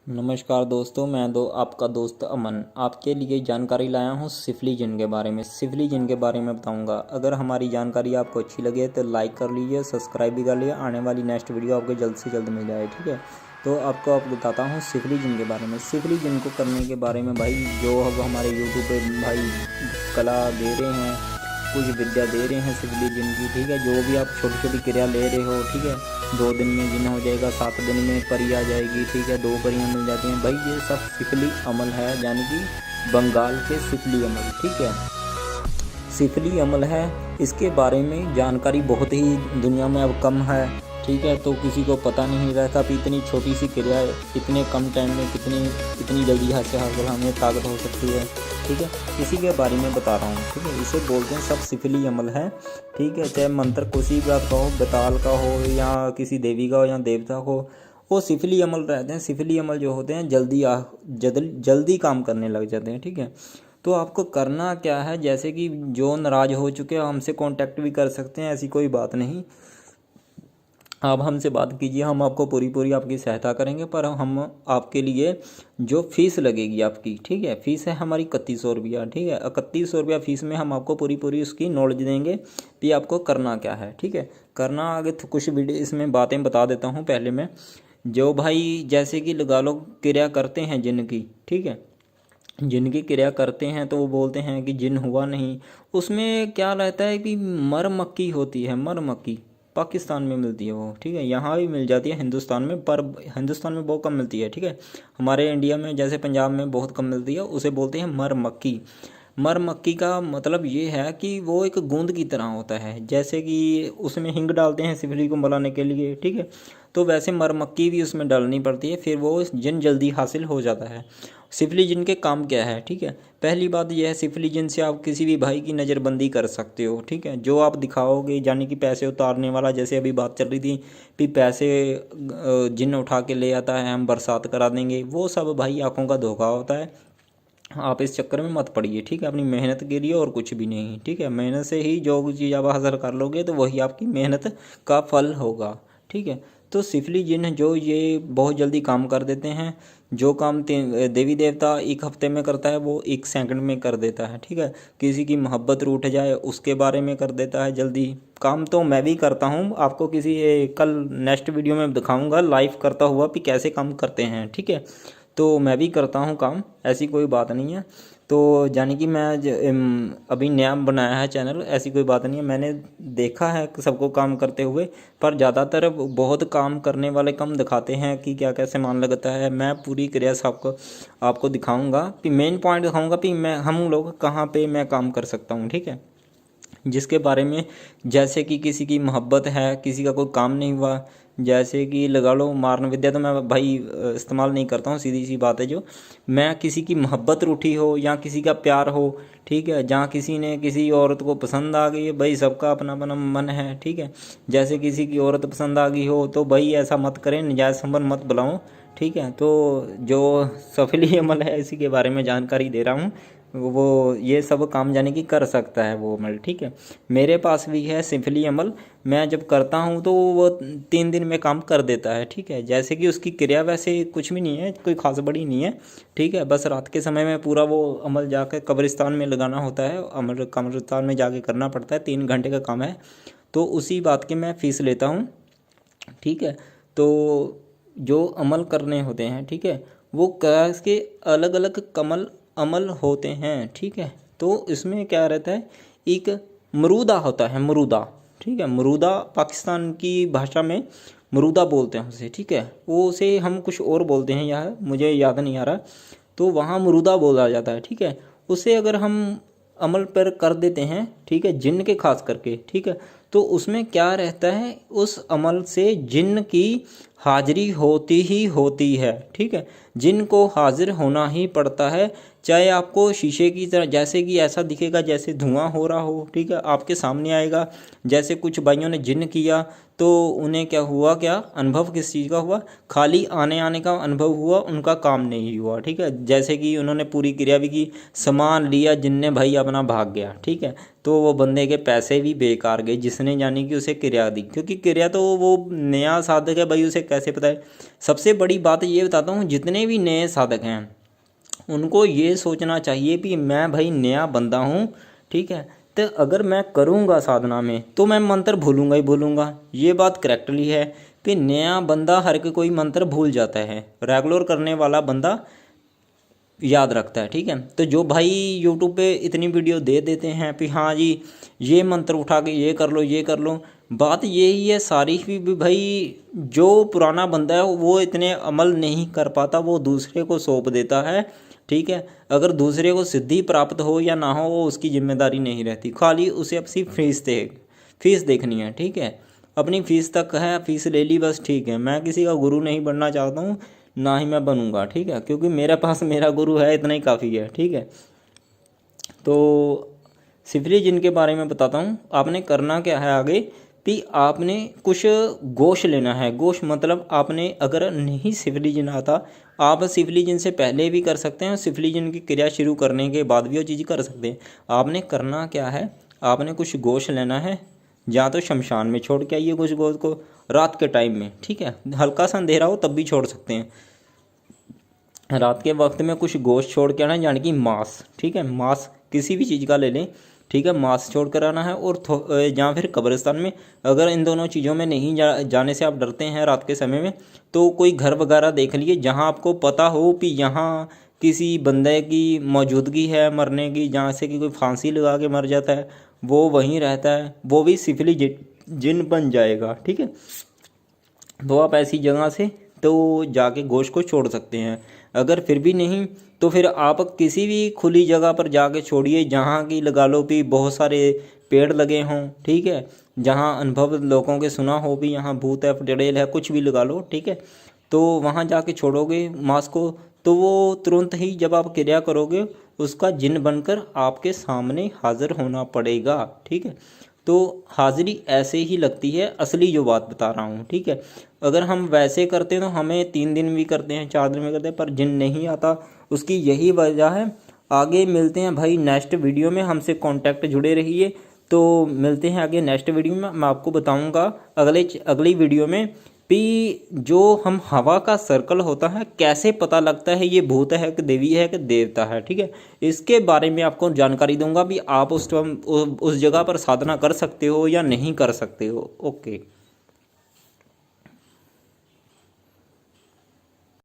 नमस्कार दोस्तों, मैं आपका दोस्त अमन आपके लिए जानकारी लाया हूँ सिफली जिन के बारे में। सिफली जिन के बारे में बताऊँगा। अगर हमारी जानकारी आपको अच्छी लगे तो लाइक कर लीजिए, सब्सक्राइब भी कर लीजिए। आने वाली नेक्स्ट वीडियो आपको जल्द से जल्द मिल जाए, ठीक है। तो आप बताता हूँ सिफली जिन के बारे में। सिफली जिन को करने के बारे में भाई, जो अब हमारे यूट्यूब पे भाई कला दे रहे हैं, कुछ विद्या दे रहे हैं सिफली जिन की, ठीक है। जो भी आप छोटी छोटी क्रिया ले रहे हो, ठीक है, 2 दिन में जिन हो जाएगा, 7 दिन में परी आ जाएगी, ठीक है, 2 परियां मिल जाती हैं भाई। ये सब सिफली अमल है, यानी कि बंगाल के सिफली अमल, ठीक है। सिफली अमल है, इसके बारे में जानकारी बहुत ही दुनिया में अब कम है, ठीक है। तो किसी को पता नहीं रहता कि इतनी छोटी सी क्रिया इतने कम टाइम में इतनी जल्दी हासिल हमें ताकत हो सकती है, ठीक है। इसी के बारे में बता रहा हूँ, ठीक है। इसे बोलते हैं सब सिफली अमल है, ठीक है। चाहे मंत्र किसी का हो, बेताल का हो या किसी देवी का हो या देवता हो, वो सिफली अमल रहते हैं। सिफली अमल जो होते हैं जल्दी काम करने लग जाते हैं, ठीक है। तो आपको करना क्या है, जैसे कि जो नाराज़ हो चुके हैं हमसे कांटेक्ट भी कर सकते हैं, ऐसी कोई बात नहीं। आप हमसे बात कीजिए, हम आपको पूरी आपकी सहायता करेंगे। पर हम आपके लिए जो फ़ीस लगेगी आपकी, ठीक है, फ़ीस है हमारी 3100 रुपया, ठीक है। 3100 रुपया फ़ीस में हम आपको पूरी उसकी नॉलेज देंगे कि आपको करना क्या है, ठीक है। करना आगे तो कुछ वीडियो इसमें बातें बता देता हूँ पहले मैं। जो भाई जैसे कि लगा लो क्रिया करते हैं जिनकी, ठीक है, जिनकी क्रिया करते हैं तो वो बोलते हैं कि जिन हुआ नहीं। उसमें क्या रहता है कि मर मक्की होती है, मर मक्की पाकिस्तान में मिलती है वो, ठीक है। यहाँ भी मिल जाती है हिंदुस्तान में, पर हिंदुस्तान में बहुत कम मिलती है, ठीक है। हमारे इंडिया में जैसे पंजाब में बहुत कम मिलती है, उसे बोलते हैं मर मक्की। मर मक्की का मतलब ये है कि वो एक गूंद की तरह होता है, जैसे कि उसमें हींग डालते हैं सिफली को बनाने के लिए, ठीक है। तो वैसे मर मक्की भी उसमें डालनी पड़ती है, फिर वो जिन जल्दी हासिल हो जाता है। सिफली जिन के काम क्या है, ठीक है। पहली बात यह है, सिफली जिन से आप किसी भी भाई की नज़रबंदी कर सकते हो, ठीक है। जो आप दिखाओगे, यानी कि पैसे उतारने वाला, जैसे अभी बात चल रही थी कि पैसे जिन उठा के ले आता है, हम बरसात करा देंगे, वो सब भाई आंखों का धोखा होता है। आप इस चक्कर में मत पड़िए, ठीक है। अपनी मेहनत के लिए और कुछ भी नहीं, ठीक है। मेहनत से ही जो चीज़ आप हासिल कर लोगे तो वही आपकी मेहनत का फल होगा, ठीक है। तो सिफली जिन जो ये बहुत जल्दी काम कर देते हैं। जो काम देवी देवता 1 हफ्ते में करता है वो 1 सेकंड में कर देता है, ठीक है। किसी की मोहब्बत रूठ जाए उसके बारे में कर देता है जल्दी काम। तो मैं भी करता हूँ, आपको कल नेक्स्ट वीडियो में दिखाऊंगा लाइव करता हुआ कि कैसे काम करते हैं, ठीक है। तो मैं भी करता हूँ काम, ऐसी कोई बात नहीं है। तो यानी कि मैं अभी नया बनाया है चैनल, ऐसी कोई बात नहीं है। मैंने देखा है सबको काम करते हुए, पर ज़्यादातर बहुत काम करने वाले कम दिखाते हैं कि क्या क्या सामान लगता है। मैं पूरी क्रिया आपको दिखाऊंगा कि मेन पॉइंट दिखाऊंगा कि हम लोग कहाँ पे मैं काम कर सकता हूँ, ठीक है। जिसके बारे में, जैसे कि किसी की मोहब्बत है, किसी का कोई काम नहीं हुआ, जैसे कि लगा लो मारन विद्या तो मैं भाई इस्तेमाल नहीं करता हूँ, सीधी सी बात है। जो मैं किसी की मोहब्बत रूठी हो या किसी का प्यार हो, ठीक है, जहाँ किसी ने किसी औरत को पसंद आ गई है, भाई सबका अपना अपना मन है, ठीक है। जैसे किसी की औरत पसंद आ गई हो तो भाई ऐसा मत करें, नजायज़ संबंध मत बुलाओ, ठीक है। तो जो सफली अमल है इसी के बारे में जानकारी दे रहा हूँ। वो ये सब काम जाने की कर सकता है वो अमल, ठीक है। मेरे पास भी है सिफली अमल। मैं जब करता हूँ तो वो 3 दिन में काम कर देता है, ठीक है। जैसे कि उसकी क्रिया वैसे कुछ भी नहीं है, कोई खास बड़ी नहीं है, ठीक है। बस रात के समय में पूरा वो अमल जाकर कब्रिस्तान में लगाना होता है, अमल कब्रिस्तान में जाके करना पड़ता है, 3 घंटे का काम है। तो उसी बात की मैं फ़ीस लेता हूँ, ठीक है। तो जो अमल करने होते हैं, ठीक है, वो कैस के अलग अलग अमल होते हैं, ठीक है। तो इसमें क्या रहता है, एक मरूदा होता है, मरूदा, ठीक है। मरूदा पाकिस्तान की भाषा में मरूदा बोलते हैं उसे, ठीक है। वो उसे हम कुछ और बोलते हैं, यार मुझे याद नहीं आ रहा। तो वहाँ मरूदा बोला जाता है, ठीक है। उसे अगर हम अमल पर कर देते हैं, ठीक है, जिन्न के खास करके, ठीक है, तो उसमें क्या रहता है, उस अमल से जिन्न की हाजिरी होती ही होती है, ठीक है। जिन्न को हाजिर होना ही पड़ता है, चाहे आपको शीशे की तरह, जैसे कि ऐसा दिखेगा जैसे धुआं हो रहा हो, ठीक है, आपके सामने आएगा। जैसे कुछ भाइयों ने जिन्न किया तो उन्हें क्या हुआ, क्या अनुभव किस चीज़ का हुआ, खाली आने का अनुभव हुआ, उनका काम नहीं हुआ, ठीक है। जैसे कि उन्होंने पूरी क्रिया भी की, सामान लिया, जिनने भाई अपना भाग गया, ठीक है। तो वो बंदे के पैसे भी बेकार गए, जिसने यानी कि उसे क्रिया दी, क्योंकि क्रिया तो वो नया साधक है भाई, उसे कैसे पता है। सबसे बड़ी बात ये बताता हूँ, जितने भी नए साधक हैं उनको ये सोचना चाहिए कि मैं भाई नया बंदा हूँ, ठीक है, तो अगर मैं करूँगा साधना में तो मैं मंत्र भूलूंगा ही भूलूंगा। ये बात करेक्टली है कि नया बंदा हर कोई मंत्र भूल जाता है, रेगुलर करने वाला बंदा याद रखता है, ठीक है। तो जो भाई यूट्यूब पे इतनी वीडियो दे देते हैं कि हाँ जी ये मंत्र उठा के ये कर लो ये कर लो, बात यही है सारी भी भाई, जो पुराना बंदा है वो इतने अमल नहीं कर पाता, वो दूसरे को सौंप देता है, ठीक है। अगर दूसरे को सिद्धि प्राप्त हो या ना हो वो उसकी जिम्मेदारी नहीं रहती, खाली उसे अपनी फीस देखनी है, ठीक है। अपनी फ़ीस तक है, फ़ीस ले ली बस, ठीक है। मैं किसी का गुरु नहीं बनना चाहता हूँ, ना ही मैं बनूंगा, ठीक है, क्योंकि मेरे पास मेरा गुरु है, इतना ही काफ़ी है, ठीक है। तो सिफली जिन के बारे में बताता हूँ। आपने करना क्या है आगे कि आपने कुछ गोश लेना है। गोश मतलब आपने अगर नहीं सिफली जिन आता, आप सिफली जिन से पहले भी कर सकते हैं और सिफली जिन की क्रिया शुरू करने के बाद भी वो चीज़ कर सकते हैं। आपने करना क्या है, आपने कुछ गोश लेना है, या तो शमशान में छोड़ के आइए कुछ गोश को रात के टाइम में, ठीक है, हल्का सा अंधेरा हो तब भी छोड़ सकते हैं। रात के वक्त में कुछ गोश्त छोड़ के आना है, यानी कि मांस, ठीक है, मांस किसी भी चीज़ का ले लें, ठीक है, मांस छोड़ कर आना है। और या फिर कब्रिस्तान में, अगर इन दोनों चीज़ों में नहीं जाने से आप डरते हैं रात के समय में, तो कोई घर वगैरह देख लिए जहां आपको पता हो कि यहाँ किसी बंदे की मौजूदगी है मरने की, जहाँ से कि कोई फांसी लगा के मर जाता है, वो वहीं रहता है, वो भी सिफली जिन बन जाएगा, ठीक है। तो आप ऐसी जगह से तो जाके गोश्त को छोड़ सकते हैं। अगर फिर भी नहीं तो फिर आप किसी भी खुली जगह पर जाके छोड़िए, जहाँ की लगा लो कि बहुत सारे पेड़ लगे हों, ठीक है, जहाँ अनुभव लोगों के सुना हो भी यहाँ भूत है फटेड़ेल है, कुछ भी लगा लो, ठीक है। तो वहाँ जाके छोड़ोगे मांस को, तो वो तुरंत ही जब आप क्रिया करोगे उसका जिन बनकर आपके सामने हाजिर होना पड़ेगा, ठीक है। तो हाजिरी ऐसे ही लगती है, असली जो बात बता रहा हूँ, ठीक है। अगर हम वैसे करते हैं तो हमें 3 दिन भी करते हैं, 4 दिन भी करते हैं, पर जिन नहीं आता, उसकी यही वजह है। आगे मिलते हैं भाई नेक्स्ट वीडियो में, हमसे कांटेक्ट जुड़े रहिए। तो मिलते हैं आगे नेक्स्ट वीडियो में, मैं आपको बताऊंगा अगली वीडियो में भी जो हम हवा का सर्कल होता है कैसे पता लगता है ये भूत है कि देवी है कि देवता है, ठीक है। इसके बारे में आपको जानकारी दूंगा भी आप उस जगह पर साधना कर सकते हो या नहीं कर सकते हो। ओके।